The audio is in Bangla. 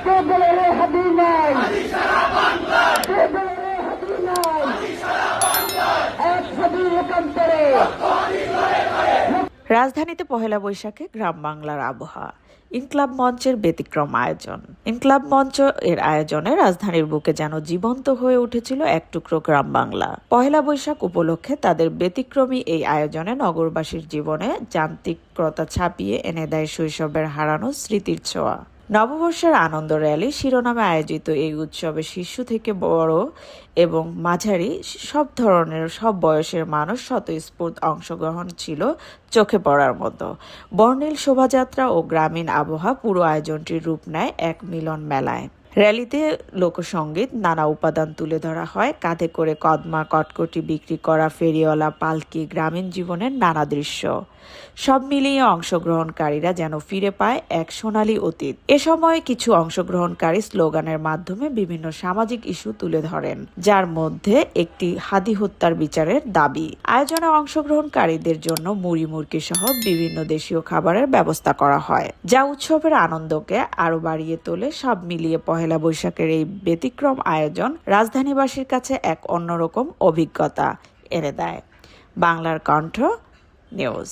কে বলে রে হাদি নাই, কে বলে রে হাদি নাই, এক হাদির একান্তরে। রাজধানীতে পহেলা বৈশাখে গ্রাম বাংলার আবহাওয়া। ইনক্লাব মঞ্চের ব্যতিক্রম আয়োজন। ইনক্লাব মঞ্চ এর আয়োজনে রাজধানীর বুকে যেন জীবন্ত হয়ে উঠেছিল এক টুকরো গ্রাম বাংলা। পহেলা বৈশাখ উপলক্ষে তাদের ব্যতিক্রমী এই আয়োজনে নগরবাসীর জীবনে যান্ত্রিকতা ছাপিয়ে এনে দেয় শৈশবের হারানো স্মৃতির ছোঁয়া। নববর্ষের আনন্দ র্যালি শিরোনামে আয়োজিত এই উৎসবে শিশু থেকে বড় এবং মাঝারি সব ধরনের সব বয়সের মানুষ স্বতঃস্ফূর্ত অংশগ্রহণ ছিল চোখে পড়ার মতো। বর্ণিল শোভাযাত্রা ও গ্রামীণ আবহাওয়া পুরো আয়োজনটির রূপ নেয় এক মিলন মেলায়। র্যালিতে লোকসঙ্গীত, নানা উপাদান তুলে ধরা হয়, কাঁধে করে কদমা কটকটি বিক্রি করা ফেরিওয়ালা, পালকি, গ্রামীণ জীবনের নানা দৃশ্য। সব মিলিয়ে অংশগ্রহণকারীরা যেন ফিরে পায় এক সোনালী অতীত। এ সময় কিছু অংশগ্রহণকারী স্লোগানের মাধ্যমে বিভিন্ন সামাজিক ইস্যু তুলে ধরেন, যার মধ্যে একটি হাদি হত্যার বিচারের দাবি। আয়োজনে অংশগ্রহণকারীদের জন্য মুড়ি মুরগি সহ বিভিন্ন দেশীয় খাবারের ব্যবস্থা করা হয়, যা উৎসবের আনন্দকে আরো বাড়িয়ে তোলে। সব মিলিয়ে পহেলা বৈশাখের এই ব্যতিক্রম আয়োজন রাজধানীবাসীর কাছে এক অন্যরকম অভিজ্ঞতা এনে দেয়। বাংলার কণ্ঠ নিউজ।